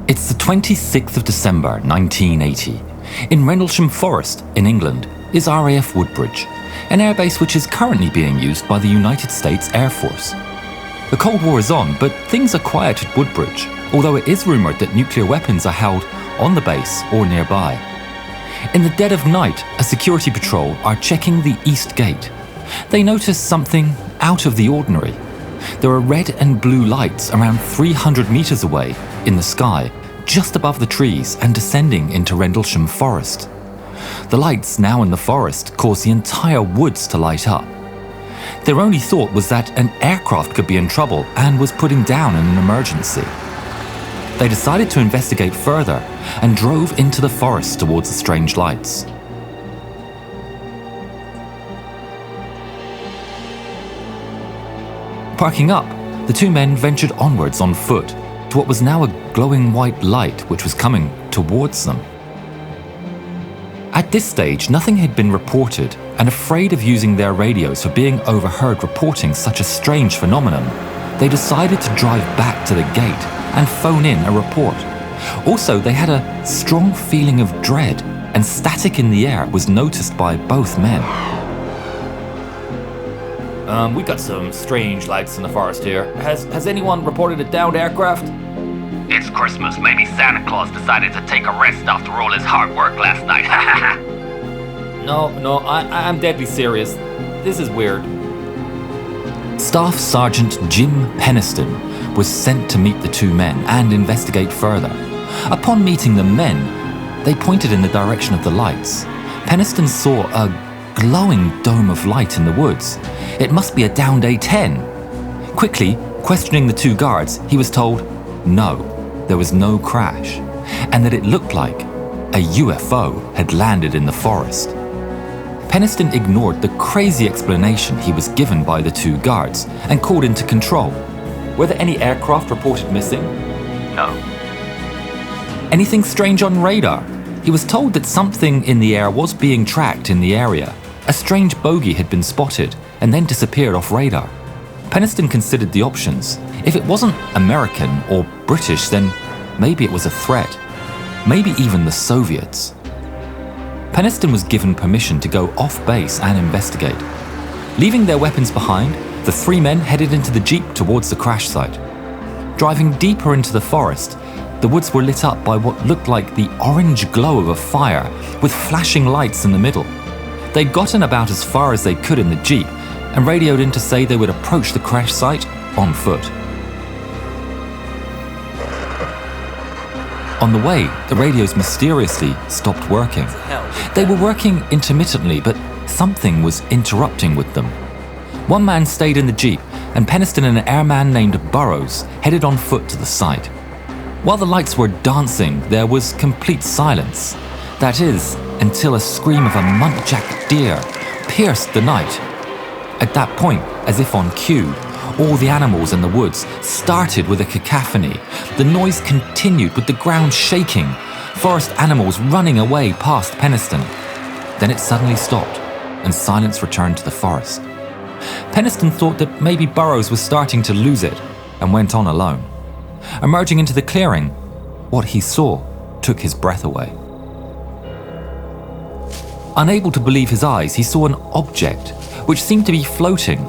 It's the 26th of December 1980. In Rendlesham Forest in England is RAF Woodbridge, an airbase which is currently being used by the United States Air Force. The Cold War is on, but things are quiet at Woodbridge, although it is rumoured that nuclear weapons are held on the base or nearby. In the dead of night, a security patrol are checking the east gate. They notice something out of the ordinary. There are red and blue lights around 300 metres away in the sky, just above the trees and descending into Rendlesham Forest. The lights now in the forest cause the entire woods to light up. Their only thought was that an aircraft could be in trouble and was putting down in an emergency. They decided to investigate further and drove into the forest towards the strange lights. Parking up, the two men ventured onwards on foot to what was now a glowing white light which was coming towards them. At this stage, nothing had been reported, and afraid of using their radios for being overheard reporting such a strange phenomenon, they decided to drive back to the gate and phone in a report. Also, they had a strong feeling of dread, and static in the air was noticed by both men. We got some strange lights in the forest here. Has anyone reported a downed aircraft? It's Christmas. Maybe Santa Claus decided to take a rest after all his hard work last night. No, I'm deadly serious. This is weird. Staff Sergeant Jim Penniston was sent to meet the two men and investigate further. Upon meeting the men, they pointed in the direction of the lights. Penniston saw a glowing dome of light in the woods. It must be a downed A-10. Quickly, questioning the two guards, he was told no, there was no crash, and that it looked like a UFO had landed in the forest. Penniston ignored the crazy explanation he was given by the two guards and called into control. Were there any aircraft reported missing? No. Anything strange on radar? He was told that something in the air was being tracked in the area. A strange bogey had been spotted and then disappeared off radar. Penniston considered the options. If it wasn't American or British, then maybe it was a threat. Maybe even the Soviets. Penniston was given permission to go off base and investigate. Leaving their weapons behind, the three men headed into the jeep towards the crash site. Driving deeper into the forest, the woods were lit up by what looked like the orange glow of a fire with flashing lights in the middle. They'd gotten about as far as they could in the jeep and radioed in to say they would approach the crash site on foot. On the way, the radios mysteriously stopped working. They were working intermittently, but something was interrupting with them. One man stayed in the jeep, and Penniston and an airman named Burrows headed on foot to the site. While the lights were dancing, there was complete silence. That is, until a scream of a muntjac deer pierced the night. At that point, as if on cue, all the animals in the woods started with a cacophony. The noise continued with the ground shaking, forest animals running away past Penniston. Then it suddenly stopped, and silence returned to the forest. Penniston thought that maybe Burrows was starting to lose it, and went on alone. Emerging into the clearing, what he saw took his breath away. Unable to believe his eyes, he saw an object which seemed to be floating.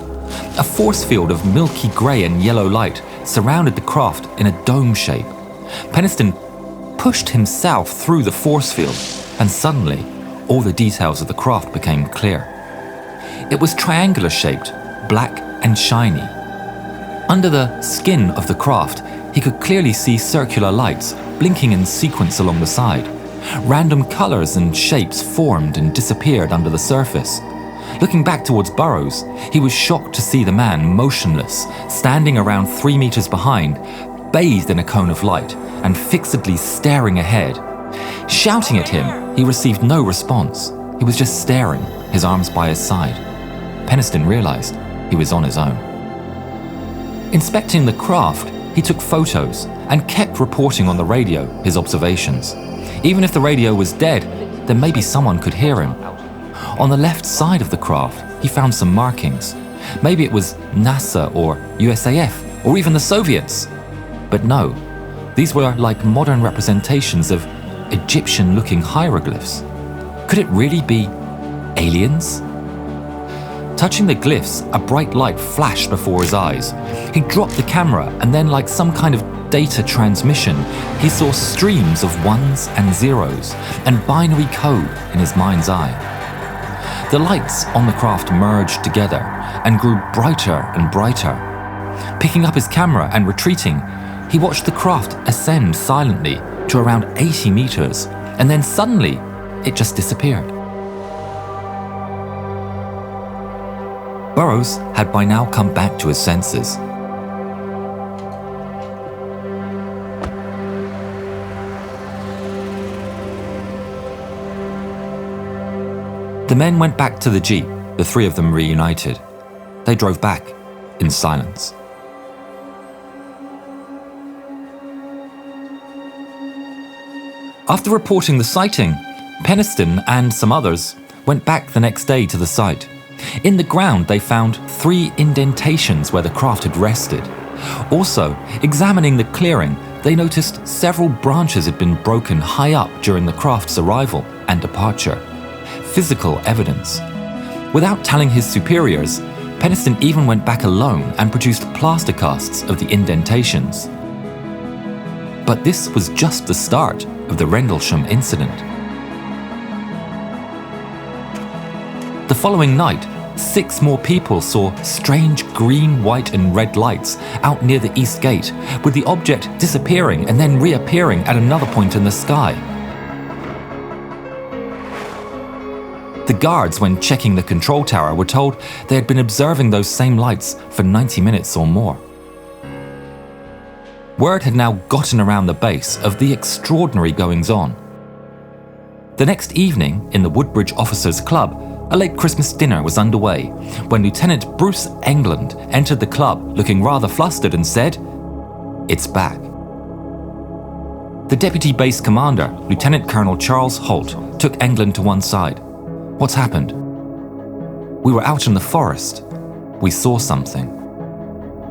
A force field of milky grey and yellow light surrounded the craft in a dome shape. Penniston pushed himself through the force field, and suddenly, all the details of the craft became clear. It was triangular shaped, black and shiny. Under the skin of the craft, he could clearly see circular lights blinking in sequence along the side. Random colours and shapes formed and disappeared under the surface. Looking back towards Burrows, he was shocked to see the man motionless, standing around 3 meters behind, bathed in a cone of light and fixedly staring ahead. Shouting at him, he received no response. He was just staring, his arms by his side. Penniston realized he was on his own. Inspecting the craft, he took photos and kept reporting on the radio his observations. Even if the radio was dead, then maybe someone could hear him. On the left side of the craft, he found some markings. Maybe it was NASA or USAF or even the Soviets. But no, These were like modern representations of Egyptian-looking hieroglyphs. Could it really be aliens? Touching the glyphs, a bright light flashed before his eyes. He dropped the camera, and then, like some kind of data transmission, he saw streams of ones and zeros and binary code in his mind's eye. The lights on the craft merged together and grew brighter and brighter. Picking up his camera and retreating, he watched the craft ascend silently to around 80 meters, and then suddenly it just disappeared. Burroughs had by now come back to his senses. The men went back to the jeep, the three of them reunited. They drove back in silence. After reporting the sighting, Penniston and some others went back the next day to the site. In the ground, they found 3 indentations where the craft had rested. Also, examining the clearing, they noticed several branches had been broken high up during the craft's arrival and departure. Physical evidence. Without telling his superiors, Penniston even went back alone and produced plaster casts of the indentations. But this was just the start of the Rendlesham incident. The following night, 6 more people saw strange green, white and red lights out near the east gate, with the object disappearing and then reappearing at another point in the sky. The guards, when checking the control tower, were told they had been observing those same lights for 90 minutes or more. Word had now gotten around the base of the extraordinary goings-on. The next evening, in the Woodbridge Officers' Club, a late Christmas dinner was underway when Lieutenant Bruce England entered the club looking rather flustered and said, "It's back." The deputy base commander, Lieutenant Colonel Charles Halt, took England to one side. "What's happened?" "We were out in the forest. We saw something."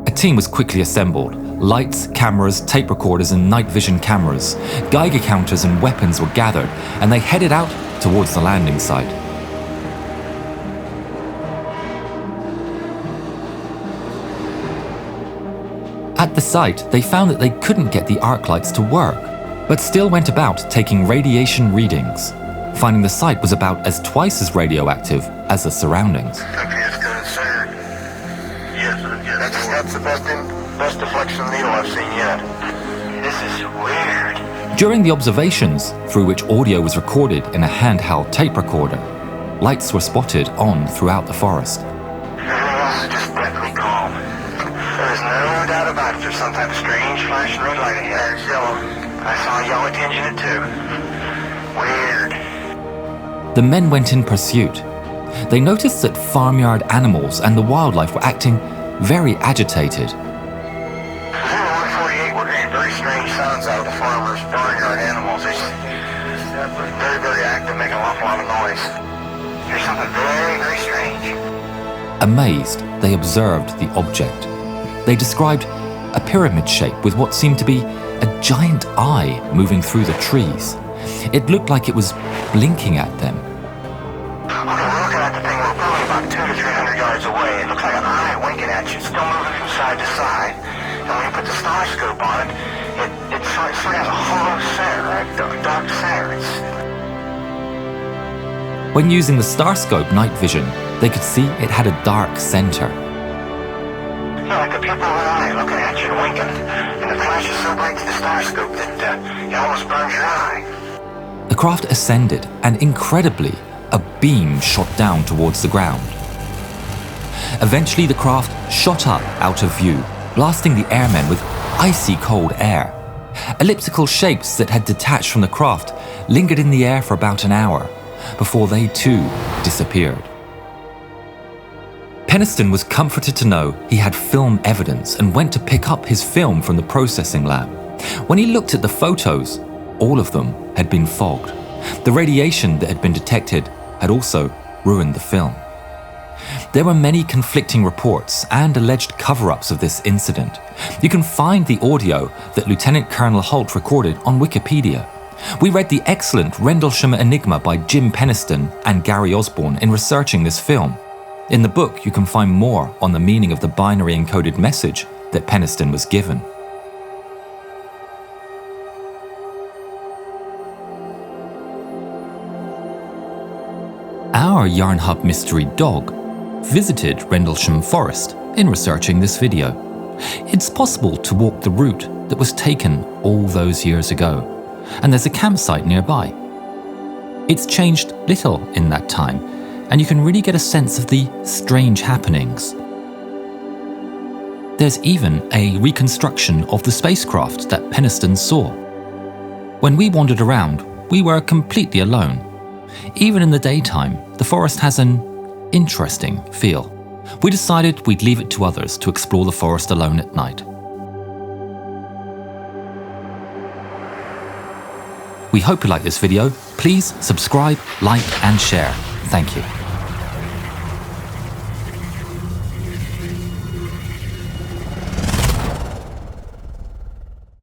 A team was quickly assembled. Lights, cameras, tape recorders and night vision cameras, Geiger counters and weapons were gathered, and they headed out towards the landing site. At the site, they found that they couldn't get the arc lights to work, but still went about taking radiation readings, finding the site was about as twice as radioactive as the surroundings. Okay, it's good, sir. Yes, sir. Yeah, that's the best deflection needle I've seen yet. This is weird. During the observations, through which audio was recorded in a handheld tape recorder, lights were spotted on throughout the forest. Everything else is just deathly calm. There's no doubt about it. There's some type of strange flashing red light ahead. It's yellow. I saw a yellow tinge in it too. Weird. The men went in pursuit. They noticed that farmyard animals and the wildlife were acting very agitated. 0148, we're getting very strange sounds out of the farmers' barnyard animals. They're very, very active, making an awful lot of noise. There's something very, very strange. Amazed, they observed the object. They described a pyramid shape with what seemed to be a giant eye moving through the trees. It looked like it was blinking at them. Okay, we're looking at the thing. We're probably about 200 to 300 yards away. It looks like an eye winking at you. It's still moving from side to side. And when you put the star scope on it, it sort of has a hollow center, a dark center. When using the starscope night vision, they could see it had a dark center. Yeah, like a pupil of an eye looking at you and winking. And the flash is so bright to the star scope that it almost burns your eye. The craft ascended, and incredibly, a beam shot down towards the ground. Eventually, the craft shot up out of view, blasting the airmen with icy cold air. Elliptical shapes that had detached from the craft lingered in the air for about an hour, before they too disappeared. Penniston was comforted to know he had film evidence and went to pick up his film from the processing lab. When he looked at the photos, all of them had been fogged. The radiation that had been detected had also ruined the film. There were many conflicting reports and alleged cover-ups of this incident. You can find the audio that Lieutenant Colonel Halt recorded on Wikipedia. We read the excellent Rendlesham Enigma by Jim Penniston and Gary Osborne in researching this film. In the book, you can find more on the meaning of the binary encoded message that Penniston was given. Our Yarn Hub mystery dog visited Rendlesham Forest in researching this video. It's possible to walk the route that was taken all those years ago, and there's a campsite nearby. It's changed little in that time, and you can really get a sense of the strange happenings. There's even a reconstruction of the spacecraft that Penniston saw. When we wandered around, we were completely alone. Even in the daytime, the forest has an interesting feel. We decided we'd leave it to others to explore the forest alone at night. We hope you like this video. Please subscribe, like and share. Thank you.